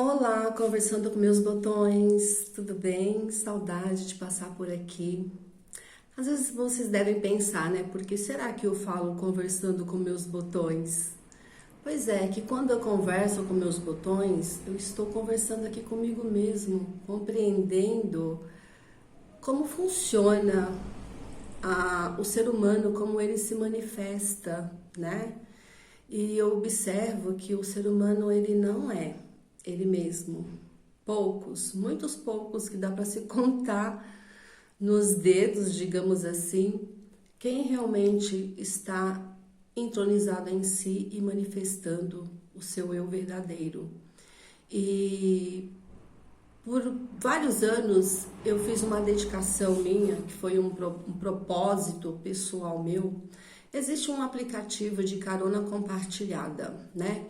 Olá, conversando com meus botões, tudo bem? Saudade de passar por aqui. Às vezes vocês devem pensar, né? Por que será que eu falo conversando com meus botões? Pois é, que quando eu converso com meus botões, eu estou conversando aqui comigo mesmo, compreendendo como funciona o ser humano, como ele se manifesta, né? E eu observo que o ser humano, ele não é ele mesmo. Poucos, muitos poucos que dá para se contar nos dedos, digamos assim, quem realmente está entronizado em si e manifestando o seu eu verdadeiro. E por vários anos eu fiz uma dedicação minha, que foi um propósito pessoal meu. Existe um aplicativo de carona compartilhada, né?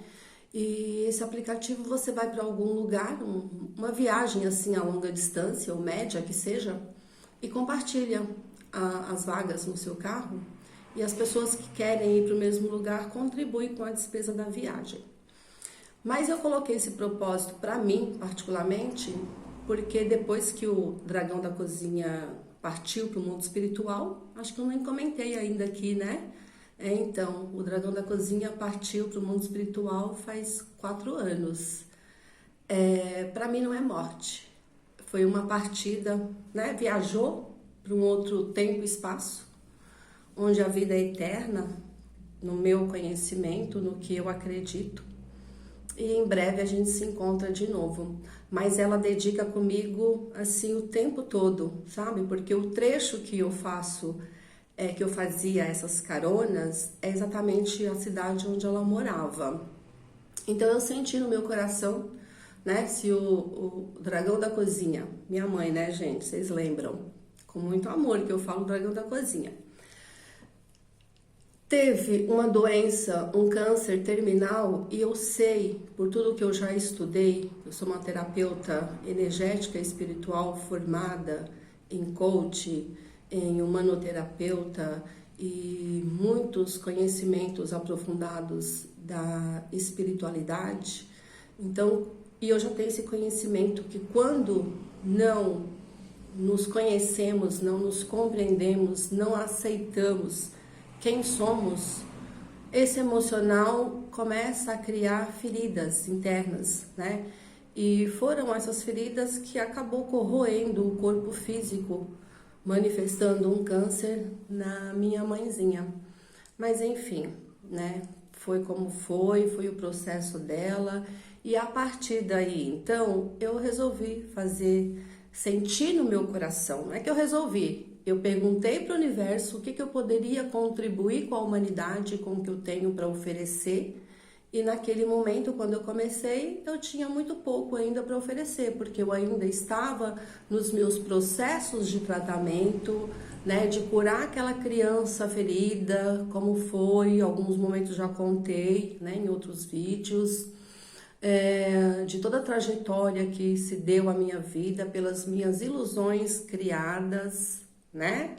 E esse aplicativo você vai para algum lugar, uma viagem assim a longa distância ou média que seja, e compartilha as vagas no seu carro, e as pessoas que querem ir para o mesmo lugar contribuem com a despesa da viagem. Mas eu coloquei esse propósito para mim, particularmente, porque depois que o dragão da cozinha partiu para o mundo espiritual, acho que eu nem comentei ainda aqui, né? Então, o dragão da cozinha partiu para o mundo espiritual faz 4 anos. Para mim não é morte, foi uma partida, né? Viajou para um outro tempo e espaço, onde a vida é eterna, no meu conhecimento, no que eu acredito. E em breve a gente se encontra de novo. Mas ela dedica comigo assim o tempo todo, sabe? Porque o trecho que eu faço, que eu fazia essas caronas, é exatamente a cidade onde ela morava. Então eu senti no meu coração, né? Se o dragão da cozinha, minha mãe, né, gente? Vocês lembram? Com muito amor que eu falo dragão da cozinha. Teve uma doença, um câncer terminal, e eu sei, por tudo que eu já estudei, eu sou uma terapeuta energética e espiritual formada em coach, em humanoterapeuta e muitos conhecimentos aprofundados da espiritualidade. Então, e eu já tenho esse conhecimento que quando não nos conhecemos, não nos compreendemos, não aceitamos quem somos, esse emocional começa a criar feridas internas, né? E foram essas feridas que acabou corroendo o corpo físico, manifestando um câncer na minha mãezinha. Mas enfim, né? Foi como foi o processo dela. E a partir daí, então, eu resolvi sentir no meu coração. Não é que eu resolvi, eu perguntei para o universo o que eu poderia contribuir com a humanidade, com o que eu tenho para oferecer. E naquele momento, quando eu comecei, eu tinha muito pouco ainda para oferecer, porque eu ainda estava nos meus processos de tratamento, né, de curar aquela criança ferida, como foi, alguns momentos já contei, né, em outros vídeos, de toda a trajetória que se deu à minha vida, pelas minhas ilusões criadas, né?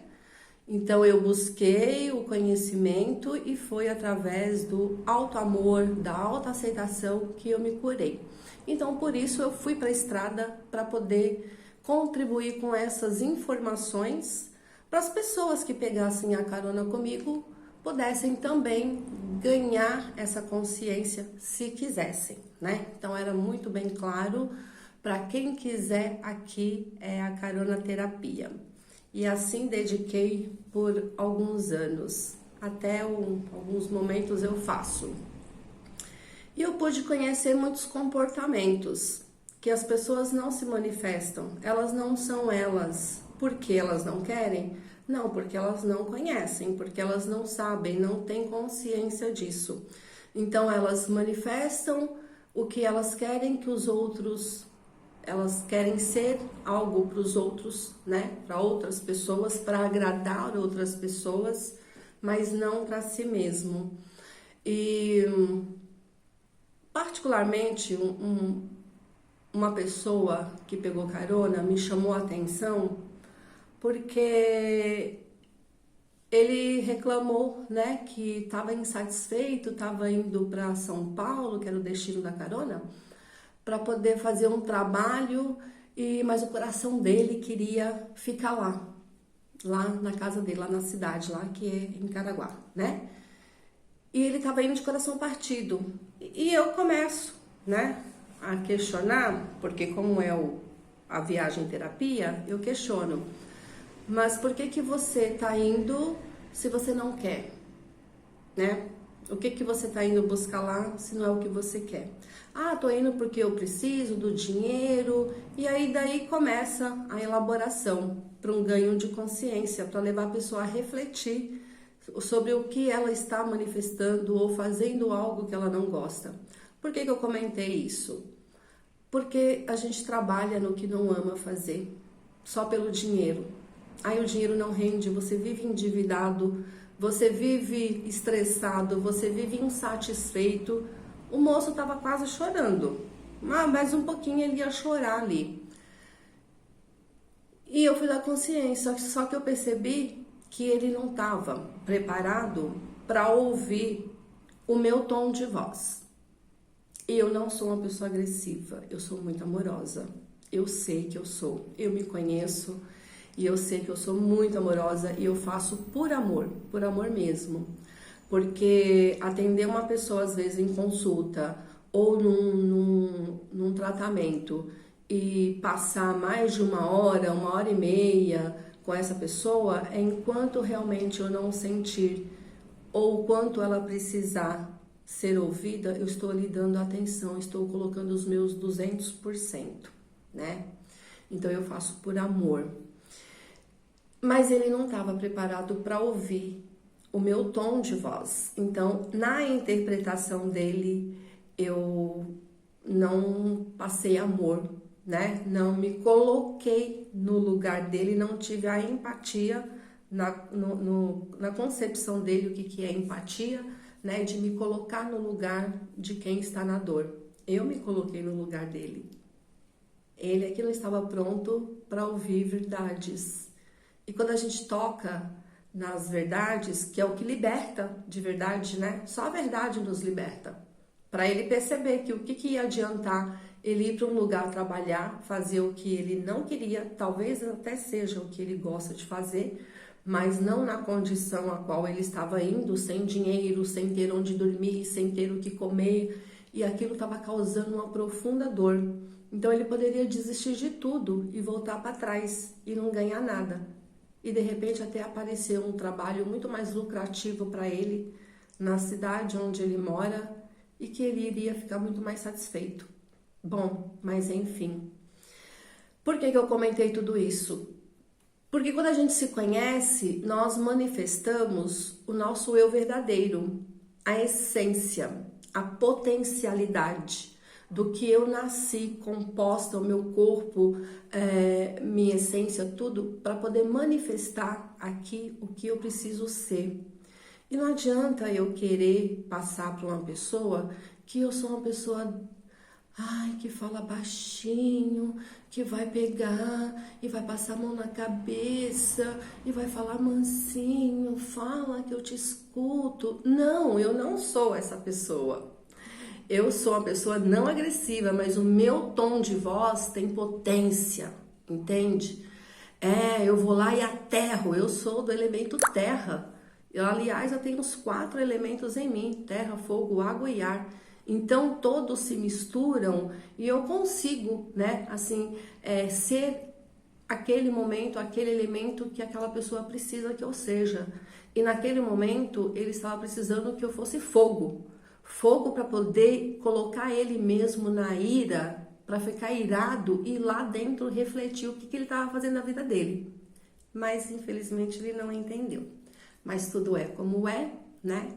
Então eu busquei o conhecimento e foi através do auto-amor, da autoaceitação que eu me curei. Então por isso eu fui para a estrada para poder contribuir com essas informações para as pessoas que pegassem a carona comigo pudessem também ganhar essa consciência se quisessem, né? Então era muito bem claro para quem quiser, aqui é a carona terapia. E assim dediquei por alguns anos, até alguns momentos eu faço. E eu pude conhecer muitos comportamentos que as pessoas não se manifestam, elas não são elas. Por que elas não querem? Não, porque elas não conhecem, porque elas não sabem, não têm consciência disso. Então elas manifestam o que elas querem que os outros, elas querem ser algo para os outros, né? Para outras pessoas, para agradar outras pessoas, mas não para si mesmo. E particularmente uma pessoa que pegou carona me chamou a atenção porque ele reclamou, né, que estava insatisfeito, estava indo para São Paulo, que era o destino da carona, para poder fazer um trabalho, mas o coração dele queria ficar lá na casa dele, lá na cidade, lá que é em Caraguá, né? E ele estava indo de coração partido. E eu começo, né, a questionar, porque como é a viagem terapia, eu questiono. Mas por que você está indo se você não quer, né? O que você está indo buscar lá se não é o que você quer? Ah, tô indo porque eu preciso do dinheiro. E aí daí começa a elaboração para um ganho de consciência, para levar a pessoa a refletir sobre o que ela está manifestando ou fazendo algo que ela não gosta. Por que eu comentei isso? Porque a gente trabalha no que não ama fazer, só pelo dinheiro. Aí o dinheiro não rende, você vive endividado, você vive estressado, você vive insatisfeito. O moço estava quase chorando, mas um pouquinho ele ia chorar ali. E eu fui dar consciência, só que eu percebi que ele não estava preparado para ouvir o meu tom de voz. E eu não sou uma pessoa agressiva, eu sou muito amorosa. Eu sei que eu sou, eu me conheço e eu sei que eu sou muito amorosa e eu faço por amor mesmo. Porque atender uma pessoa às vezes em consulta ou num tratamento e passar mais de uma hora e meia com essa pessoa é enquanto realmente eu não sentir ou quanto ela precisar ser ouvida, eu estou lhe dando atenção, estou colocando os meus 200%, né? Então eu faço por amor. Mas ele não estava preparado para ouvir o meu tom de voz. Então, na interpretação dele, eu não passei amor, né? Não me coloquei no lugar dele, não tive a empatia na concepção dele, o que é empatia, né? De me colocar no lugar de quem está na dor. Eu me coloquei no lugar dele. Ele aqui não estava pronto para ouvir verdades. E quando a gente toca nas verdades, que é o que liberta de verdade, né? Só a verdade nos liberta. Para ele perceber que o que ia adiantar ele ir para um lugar trabalhar, fazer o que ele não queria, talvez até seja o que ele gosta de fazer, mas não na condição a qual ele estava indo, sem dinheiro, sem ter onde dormir, sem ter o que comer, e aquilo estava causando uma profunda dor. Então ele poderia desistir de tudo e voltar para trás e não ganhar nada. E de repente até apareceu um trabalho muito mais lucrativo para ele na cidade onde ele mora e que ele iria ficar muito mais satisfeito. Bom, mas enfim. Por que eu comentei tudo isso? Porque quando a gente se conhece, nós manifestamos o nosso eu verdadeiro, a essência, a potencialidade do que eu nasci, composta, o meu corpo, minha essência, tudo, para poder manifestar aqui o que eu preciso ser. E não adianta eu querer passar para uma pessoa que eu sou uma pessoa, que fala baixinho, que vai pegar e vai passar a mão na cabeça e vai falar mansinho, fala que eu te escuto. Não, eu não sou essa pessoa. Eu sou uma pessoa não agressiva, mas o meu tom de voz tem potência, entende? Eu vou lá e aterro, eu sou do elemento terra. Aliás, eu tenho os 4 elementos em mim, terra, fogo, água e ar. Então, todos se misturam e eu consigo, né, assim, ser aquele momento, aquele elemento que aquela pessoa precisa que eu seja. E naquele momento, ele estava precisando que eu fosse fogo. Fogo para poder colocar ele mesmo na ira, para ficar irado e lá dentro refletir o que ele estava fazendo na vida dele. Mas, infelizmente, ele não entendeu. Mas tudo é como é, né?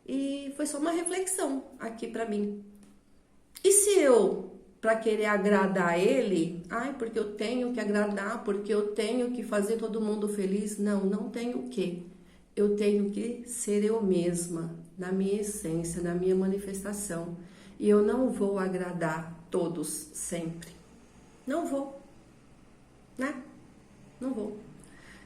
E foi só uma reflexão aqui para mim. E se eu, para querer agradar ele, porque eu tenho que agradar, porque eu tenho que fazer todo mundo feliz? Não, não tenho o quê? Eu tenho que ser eu mesma, na minha essência, na minha manifestação. E eu não vou agradar todos sempre. Não vou, né? Não vou.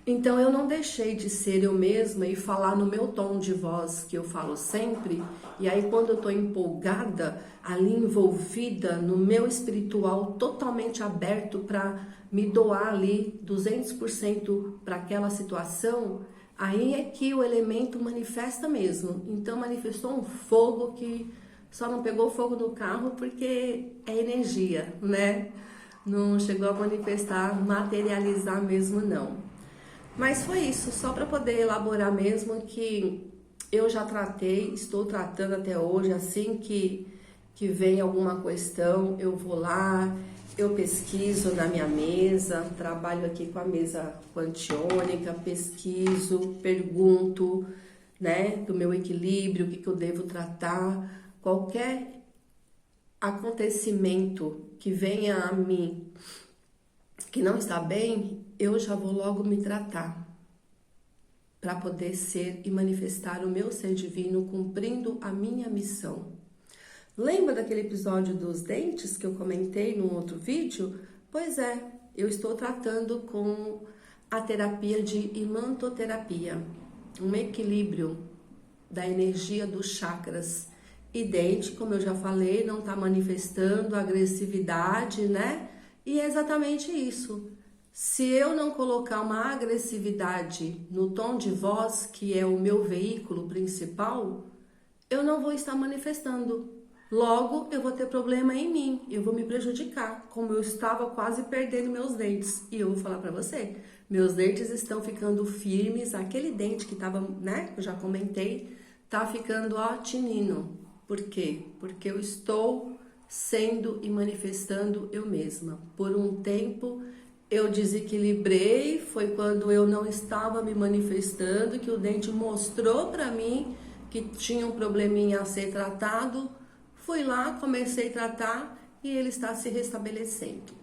Então eu não deixei de ser eu mesma e falar no meu tom de voz que eu falo sempre. E aí quando eu tô empolgada, ali envolvida no meu espiritual totalmente aberto para me doar ali 200% para aquela situação, aí é que o elemento manifesta mesmo. Então manifestou um fogo que só não pegou fogo no carro porque é energia, né? Não chegou a manifestar, materializar mesmo não. Mas foi isso, só para poder elaborar mesmo que eu já tratei, estou tratando até hoje, assim que vem alguma questão, eu vou lá, eu pesquiso na minha mesa, trabalho aqui com a mesa quantiônica, pesquiso, pergunto, né, do meu equilíbrio, o que eu devo tratar, qualquer acontecimento que venha a mim que não está bem, eu já vou logo me tratar para poder ser e manifestar o meu ser divino cumprindo a minha missão. Lembra daquele episódio dos dentes que eu comentei no outro vídeo? Pois é, eu estou tratando com a terapia de imantoterapia, um equilíbrio da energia dos chakras. E dente, como eu já falei, não está manifestando agressividade, né? E é exatamente isso. Se eu não colocar uma agressividade no tom de voz, que é o meu veículo principal, eu não vou estar manifestando. Logo, eu vou ter problema em mim, eu vou me prejudicar, como eu estava quase perdendo meus dentes. E eu vou falar para você, meus dentes estão ficando firmes, aquele dente que estava, né, eu já comentei, tá ficando ó, tinino. Por quê? Porque eu estou sendo e manifestando eu mesma. Por um tempo eu desequilibrei, foi quando eu não estava me manifestando, que o dente mostrou para mim que tinha um probleminha a ser tratado. Fui lá, comecei a tratar e ele está se restabelecendo.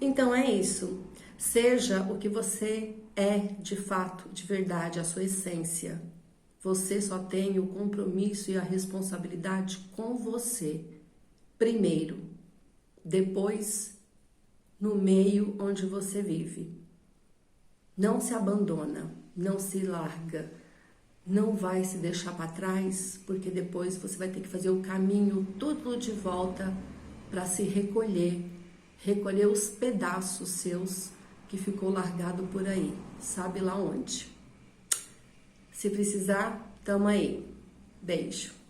Então é isso. Seja o que você é de fato, de verdade, a sua essência. Você só tem o compromisso e a responsabilidade com você. Primeiro, depois no meio onde você vive. Não se abandona, não se larga, não vai se deixar para trás, porque depois você vai ter que fazer o caminho tudo de volta para se recolher, recolher os pedaços seus que ficou largado por aí, sabe lá onde. Se precisar, tamo aí. Beijo.